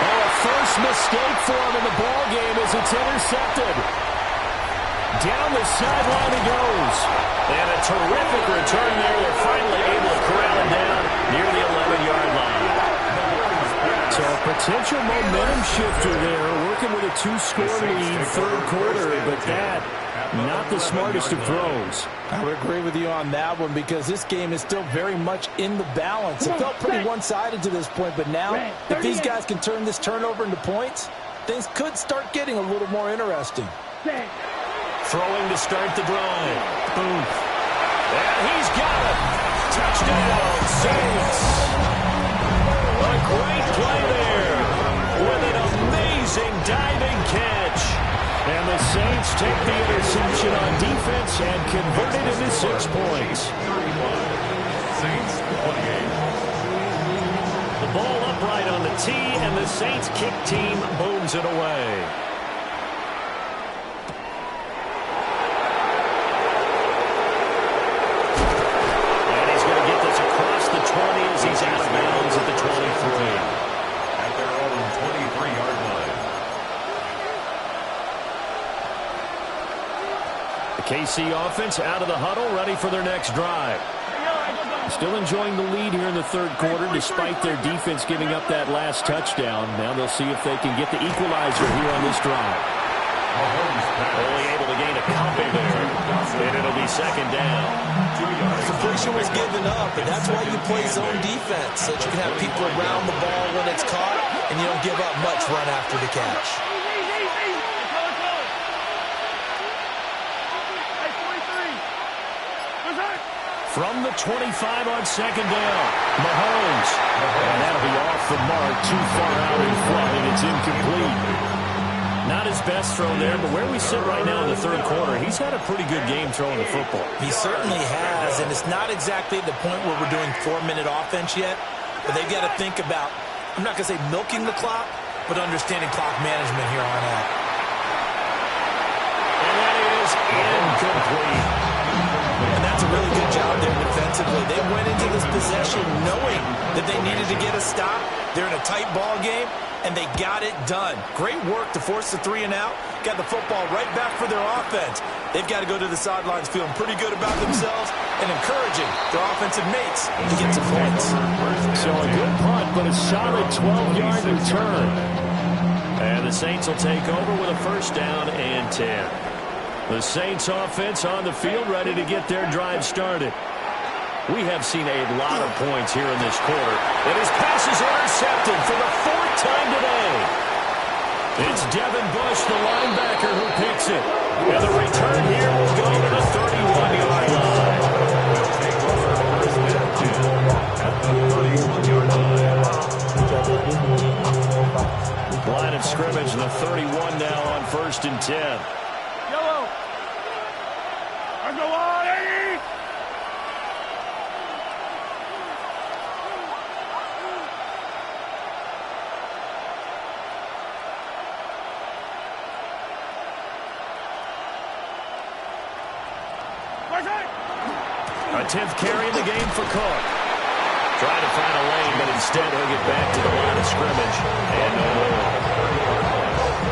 Oh, a first mistake for him in the ball game as it's intercepted. Down the sideline he goes. And a terrific return there. They're finally able to corral him down near the 11-yard line. So a potential momentum shifter there, working with a 2-score lead, third quarter, but that, not the smartest of throws.
I would agree with you on that one because this game is still very much in the balance. It felt pretty one-sided to this point, but now, if these guys can turn this turnover into points, things could start getting a little more interesting.
Throwing to start the drive. Boom. And he's got it. Touchdown, Saints. A great play there with an amazing diving catch. And the Saints take the interception on defense and convert it into 6 points.
Saints 28.
The ball upright on the tee, and the Saints kick team booms it away. He's out of bounds at the 23.
At their own 23-yard line.
The KC offense out of the huddle, ready for their next drive. Still enjoying the lead here in the third quarter, despite their defense giving up that last touchdown. Now they'll see if they can get the equalizer here on this drive. Only able to gain a couple there, and it'll be second down.
Completion was given up, and that's why you play zone defense, so that you can have people around the ball when it's caught, and you don't give up much run after the catch.
From the 25 on second down, Mahomes. And that'll be off the mark, too far out in front, and it's incomplete. Not his best throw there, but where we sit right now in the third quarter, he's had a pretty good game throwing the football.
He certainly has, and it's not exactly the point where we're doing 4-minute offense yet, but they've got to think about, I'm not going to say milking the clock, but understanding clock management here on out.
And that is incomplete.
And that's a really good job there defensively. They went into this possession knowing that they needed to get a stop. They're in a tight ball game, and they got it done. Great work to force the 3 and out. Got the football right back for their offense. They've got to go to the sidelines feeling pretty good about themselves and encouraging their offensive mates to get some points.
So a good punt, but a solid 12-yard return. And the Saints will take over with a first down and 10. The Saints offense on the field ready to get their drive started. We have seen a lot of points here in this quarter. And his pass is intercepted for the 4th time today. It's Devin Bush, the linebacker, who picks it. And the return here will go to the 31-yard line.
At the 31-yard line.
Line of scrimmage, the 31 now on 1st and 10.
Yellow. I go on, Eddie.
A 10th carry in the game for Cook. Trying to find a lane, but instead he'll get back to the line of scrimmage. And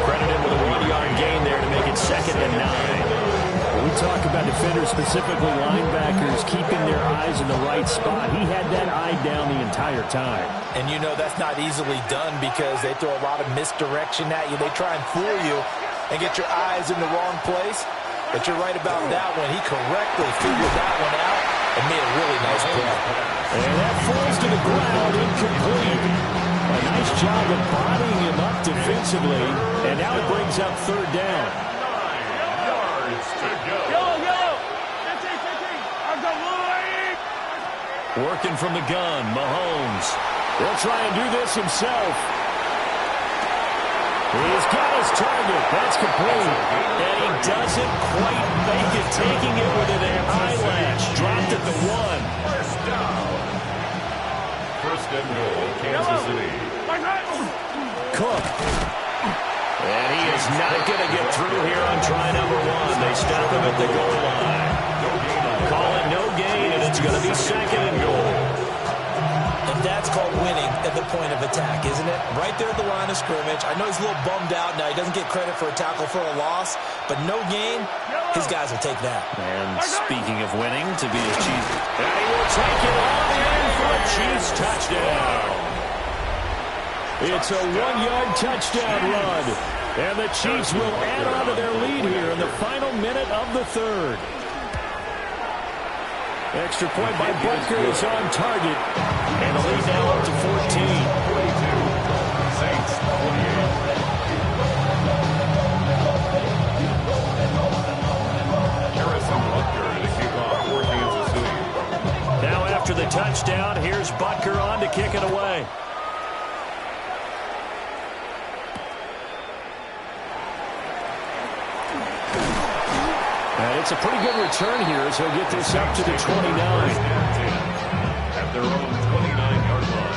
credit him with a 1-yard gain there to make it 2nd and 9. We talk about defenders, specifically linebackers, keeping their eyes in the right spot. He had that eye down the entire time.
And you know that's not easily done because they throw a lot of misdirection at you. They try and fool you and get your eyes in the wrong place. But you're right about that one. He correctly figured that one out and made a really nice play.
And that falls to the ground, incomplete. A nice job of bodying him up defensively. And now it brings up 3rd down. Working from the gun, Mahomes. He'll try and do this himself. He's got his target. That's complete. And he doesn't quite make it, taking it with an eyelash. Dropped at the 1.
First down. 1st and goal, Kansas City.
Cook. And he is not going to get through here on try number 1. They stop him at the goal line. Call it no gain, and it's going to be 2nd and goal.
And that's called winning at the point of attack, isn't it? Right there at the line of scrimmage. I know he's a little bummed out now. He doesn't get credit for a tackle for a loss, but no gain, his guys will take that.
And speaking of winning, to be his Chiefs. And he will take it all the way for a Chiefs touchdown. It's a 1-yard touchdown run. And the Chiefs will add on to their lead here in the final minute of the 3rd. Extra point by Butker is on target. And the lead now up to 14.
42. Saints 28. Harrison Butker to kick off for Kansas City.
Now after the touchdown, here's Butker on to kick it away. And it's a pretty good return here as he'll get this up to the 29.
At their own 29-yard line.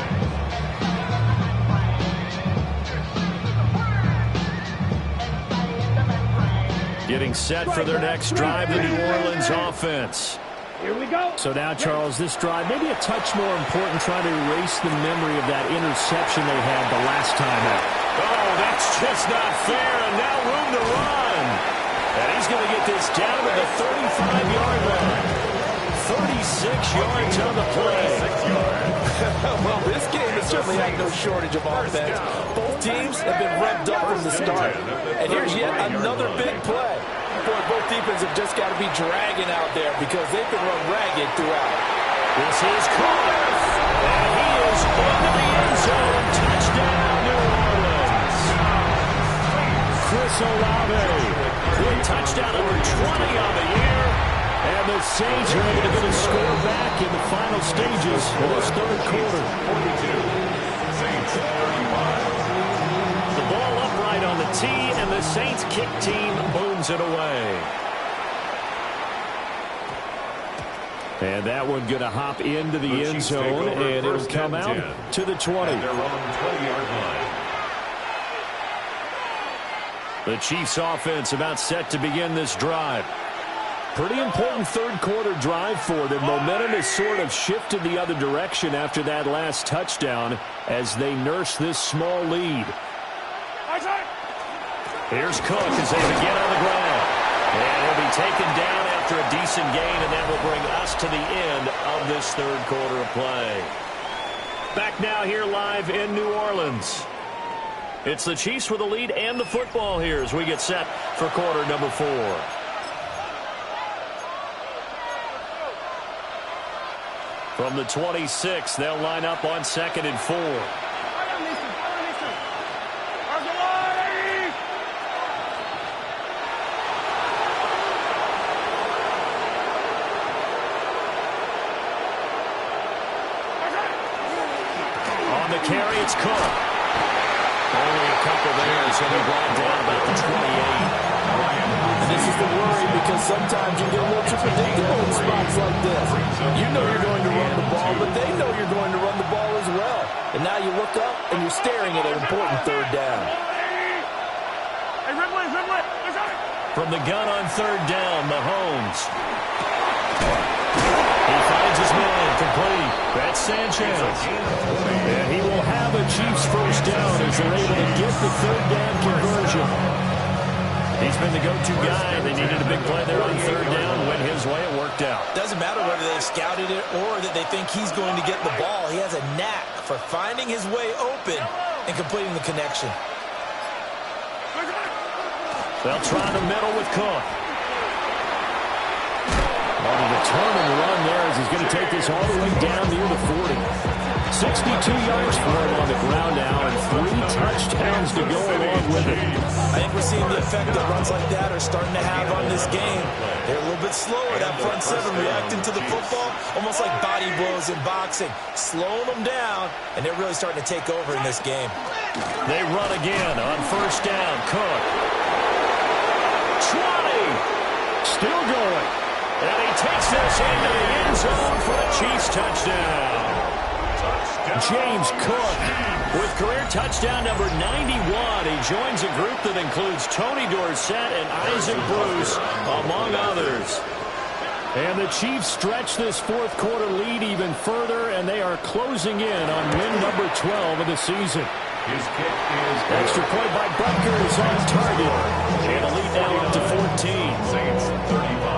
Getting set for their next drive, the New Orleans offense.
Here we go.
So now, Charles, this drive, maybe a touch more important, trying to erase the memory of that interception they had the last time out. Oh, that's just not fair, and now room to run. And he's going to get this down to the 35-yard line. 36 yards on the play.
Well, this game has certainly had no shortage of offense. Both teams have been revved up from the start. And here's yet another big play. Boy, both defenses have just got to be dragging out there because they've been run ragged throughout.
This is Carter. And he is into the end zone. Touchdown, New Orleans. Chris Olave with touchdown number 20 on the year. And the Saints are able to get a score back in the final stages of this 3rd quarter.
42. Saints 35.
The ball upright on the tee, and the Saints kick team booms it away. And that one going to hop into the end zone, and it'll come out to the 20.
At their own 20-yard line.
The Chiefs offense about set to begin this drive. Pretty important 3rd quarter drive for them. Momentum has sort of shifted the other direction after that last touchdown as they nurse this small lead. Here's Cook as they begin on the ground. And he'll be taken down after a decent gain, and that will bring us to the end of this 3rd quarter of play. Back now here live in New Orleans. It's the Chiefs with the lead and the football here as we get set for quarter number 4. From the 26, they'll line up on 2nd and 4. On the carry, it's Cook. Only a couple there, so he brought down about the 28.
And this is the worry because sometimes you get a little too predictable in spots like this. You know you're going to run the ball, but they know you're going to run the ball as well. And now you look up and you're staring at an important 3rd down.
From the gun on 3rd down, Mahomes. He finds his man, complete. That's Sanchez. And he will have a Chiefs first down as they're able to get the third down conversion. He's been the go-to guy. They needed a big play there on third down. Went his way. It worked out.
Doesn't matter whether they scouted it or that they think he's going to get the ball. He has a knack for finding his way open and completing the connection.
They'll try the middle with Cook. Wanted to turn and run there as he's going to take this all the way down near the 40. 62 yards for him on the ground now and 3 touchdowns to go along with it.
I think we're seeing the effect that runs like that are starting to have on this game. They're a little bit slower, that front seven reacting to the football, almost like body blows in boxing, slowing them down, and they're really starting to take over in this game.
They run again on first down. Cook. 20. Still going. And he takes this into the end zone for a Chiefs touchdown. James Cook with career touchdown number 91. He joins a group that includes Tony Dorsett and Isaac Bruce, among others. And the Chiefs stretch this fourth quarter lead even further, and they are closing in on win number 12 of the season.
His kick is
extra point by Butker is on target. And a lead now up to 14.
Saints 35.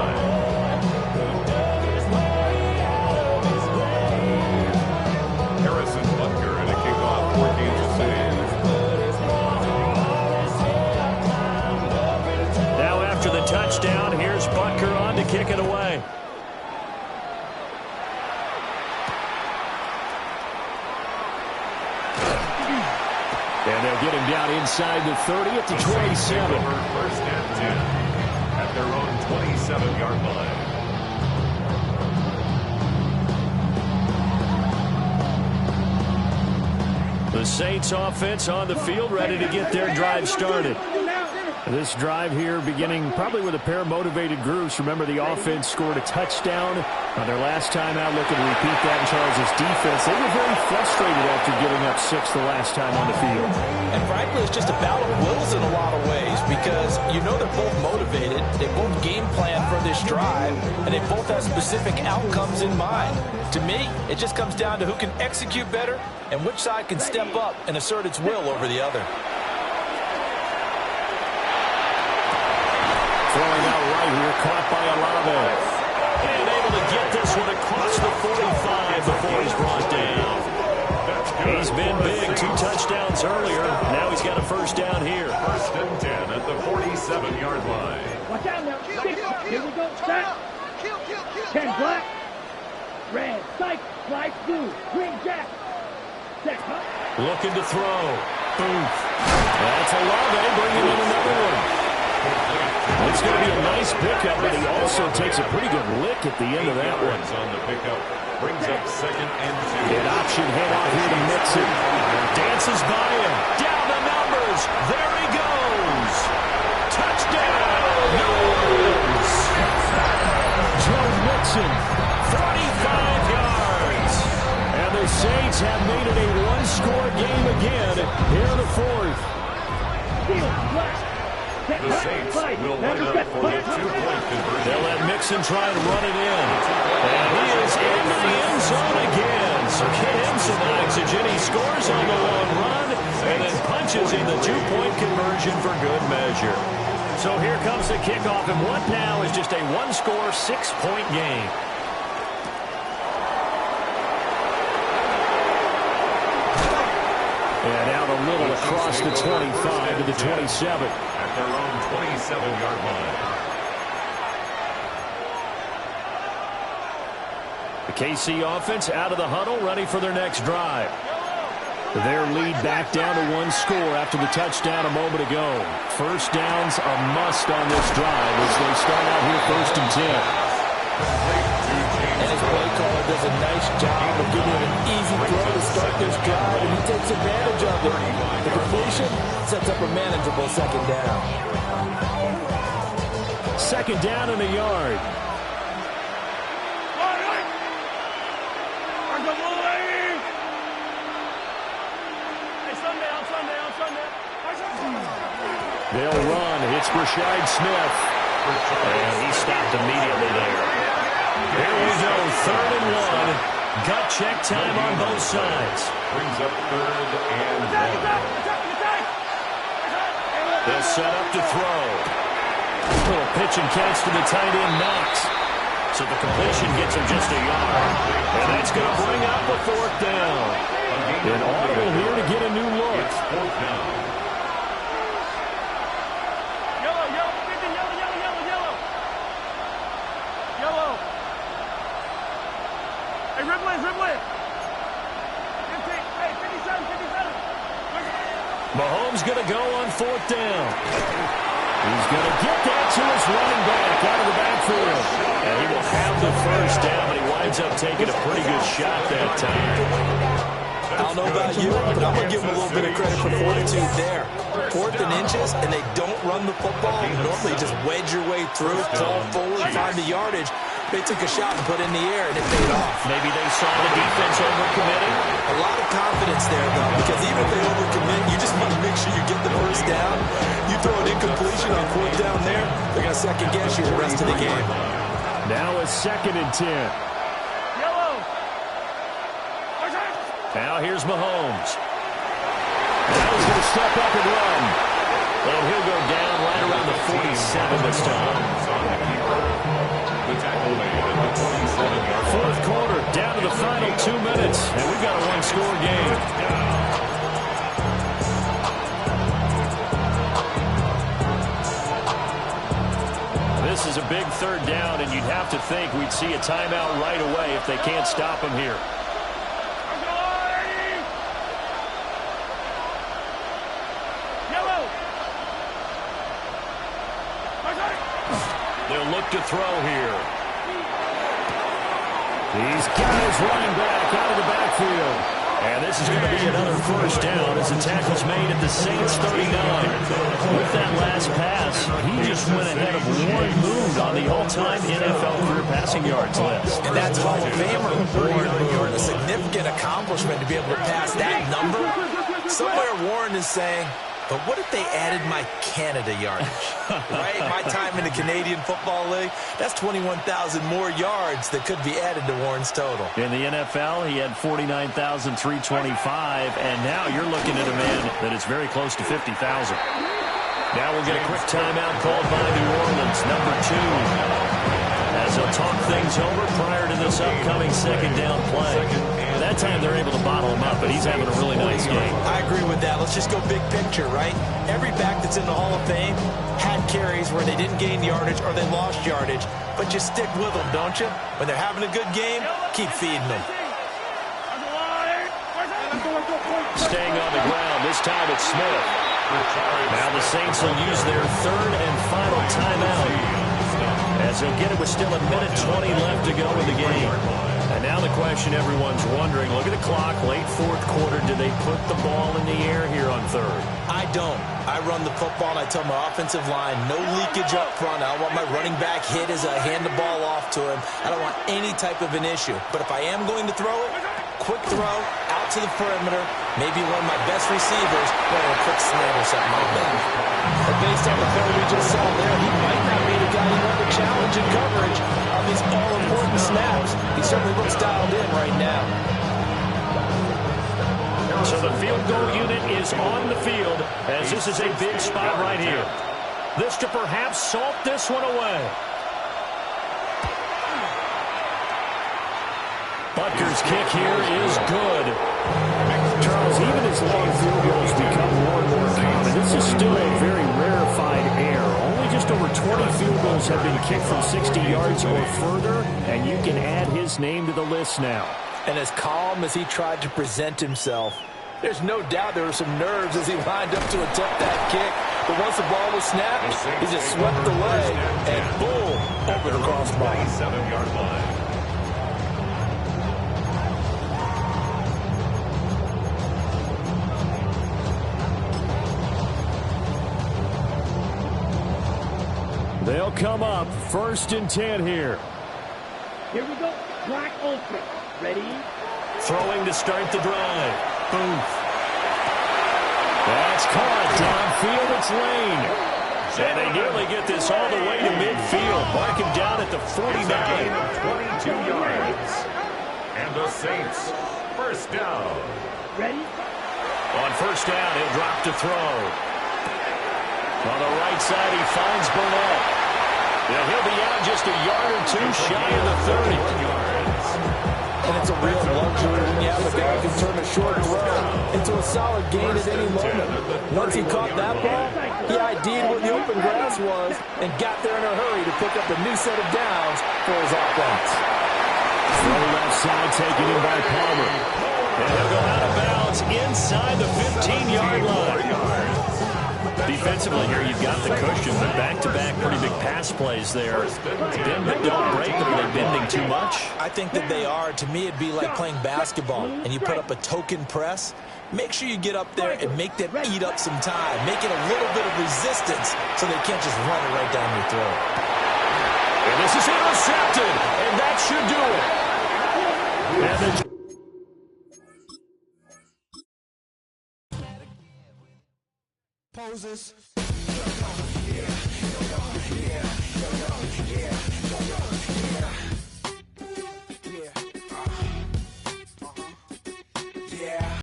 Touchdown. Here's Butker on to kick it away. And they'll get him down inside the 30 at the 27.
First and 10 at their own 27-yard line.
The Saints offense on the field, ready to get their drive started. This drive here beginning probably with a pair of motivated groups. Remember, the offense scored a touchdown on their last time out. Looking to repeat that in Charles' defense. They were very frustrated after giving up 6 the last time on the field.
And frankly, it's just a battle of wills in a lot of ways because you know they're both motivated. They both game plan for this drive, and they both have specific outcomes in mind. To me, it just comes down to who can execute better and which side can step up and assert its will over the other.
Throwing out right here, caught by Olave. And able to get this one across the 45 before he's brought down. He's been big, 2 touchdowns earlier. Now he's got a first down here.
First and 10 at the 47-yard line.
Watch out now. Here we go. Stop. 10 black. Red. Psych. Slide blue. Green jack. Check.
Looking to throw. Boom. That's Olave bringing in another one. It's going to be a nice pickup, but he also takes a pretty good lick at the end of that one.
On the pickup, brings up second and 2.
An option handoff here to Mixon. Dances by him. Down the numbers. There he goes. Touchdown. Noles. Joe Mixon, 45 yards. And the Saints have made it a one-score game again here in the fourth.
The Saints will line up for the 2-point conversion.
They'll let Mixon try and run it in. And he is in the end zone again. So get him some oxygen. He scores on the long run and then punches in the 2-point conversion for good measure. So here comes the kickoff, and what now is just a one-score, 6-point game. And out a little across the 25 to the 27.
At their own 27-yard line.
The KC offense out of the huddle, ready for their next drive. Their lead back down to 1 score after the touchdown a moment ago. First down's a must on this drive as they start out here first and 10.
And his play caller does a nice job of giving him an easy throw to start this drive, and he takes advantage of it. The completion sets up a manageable second down.
Second down in the yard. They'll run. It's Rashad Smith. And he stopped immediately there. Here we go, 3rd and 1. Gut check time on both sides.
Brings up third and 1.
They'll set up to throw. Little pitch and catch to the tight end, Knox. So the completion gets him just a yard. And that's going to bring up a fourth down. An audible here to get a new look.
It's fourth down.
Yellow, yellow, 50, yellow, yellow, yellow, yellow. Yellow. Hey, Ripley, Ripley. 15, hey, 57, 57.
Mahomes going to go on fourth down. He's going to get that to his running back out of the backfield. And he will have the first down, but he winds up taking a pretty good shot that time.
I don't know about you, but I'm going to give him a little bit of credit for fortitude there. 4th and inches, and they don't run the football. Normally just wedge your way through, fall forward, find the yardage. They took a shot and put it in the air, and it paid off.
Maybe they saw the defense overcommitting.
A lot of confidence there, though, because even if they overcommit, you just want to make sure you get the first down. You throw an incompletion on 4th down there, they're going to second-guess you the rest of the game.
Now a 2nd and 10.
Yellow.
Now here's Mahomes. Now he's going to step up and run. And he'll go down right around the 47 this time.
The tackle made at the 27-yard line.
Fourth quarter, down to the final 2 minutes. And we've got a one-score game. This is a big third down, and you'd have to think we'd see a timeout right away if they can't stop him here. They'll look to throw here. He's got his running back out of the backfield. And this is going to be another first down as the tackle's made at the Saints 39. With that last pass, he just went ahead of Warren Moon on the all-time NFL career passing yards list.
And that's Hall of Famer Warren Moon. A significant accomplishment to be able to pass that number. Somewhere Warren is saying, but what if they added my Canada yardage, right? My time in the Canadian Football League, that's 21,000 more yards that could be added to Warren's total.
In the NFL, he had 49,325, and now you're looking at a man that is very close to 50,000. Now we'll get a quick timeout called by New Orleans, number 2. As they'll talk things over prior to this upcoming second down play. That time they're able to bottle him up, but he's having a really nice game.
I agree with that. Let's just go big picture, right? Every back that's in the Hall of Fame had carries where they didn't gain yardage or they lost yardage, but you stick with them, don't you? When they're having a good game, keep feeding them.
Staying on the ground, this time it's Smith. Now the Saints will use their third and final timeout. As they'll get it with still a minute 20 left to go in the game. And now the question everyone's wondering, look at the clock, late fourth quarter, do they put the ball in the air here on third?
I don't. I run the football, and I tell my offensive line, no leakage up front. I don't want my running back hit as I hand the ball off to him. I don't want any type of an issue. But if I am going to throw it, quick throw, out to the perimeter, maybe one of my best receivers, running a quick slant or something like that. But based on the play we just saw there, he might not be the guy you want to challenge in coverage on these all-important snaps. He certainly looks dialed in right now.
So the field goal unit is on the field as this is a big spot right here. This to perhaps salt this one away. Butker's kick here is good. Charles, even as long field goals become more and more common, this is still a very rarefied air. Only just over 20 field goals have been kicked from 60 yards or further, and you can add his name to the list now.
And as calm as he tried to present himself, there's no doubt there were some nerves as he lined up to attempt that kick. But once the ball was snapped, he just swept away, and boom, over the crossbar.
27-yard line.
They'll come up 1st and 10 here.
Here we go. Black open. Ready?
Throwing to start the drive. Booth. That's caught downfield. It's Lane. And they nearly get this all the way to midfield. Mark him down at the 49.
22 yards. And the Saints, first down.
Ready?
On first down, he'll drop to throw. On the right side, he finds Burnett. And he'll be out just a yard or two shy of the 30.
And it's a real luxury when you have a guy who can turn a short throw into a solid gain at any moment. Once he caught that ball, he ID'd where the open grass was and got there in a hurry to pick up a new set of downs for his offense.
Throw left side taken in by Palmer. And he'll go out of bounds inside the 15-yard line. Defensively here, you've got the cushion, but back-to-back pretty big pass plays there. Bend but don't break, but are they bending too much?
I think that they are. To me, it'd be like playing basketball, and you put up a token press. Make sure you get up there and make them eat up some time. Make it a little bit of resistance so they can't just run it right down your throat.
And this is intercepted, and that should do it. And the
Poses.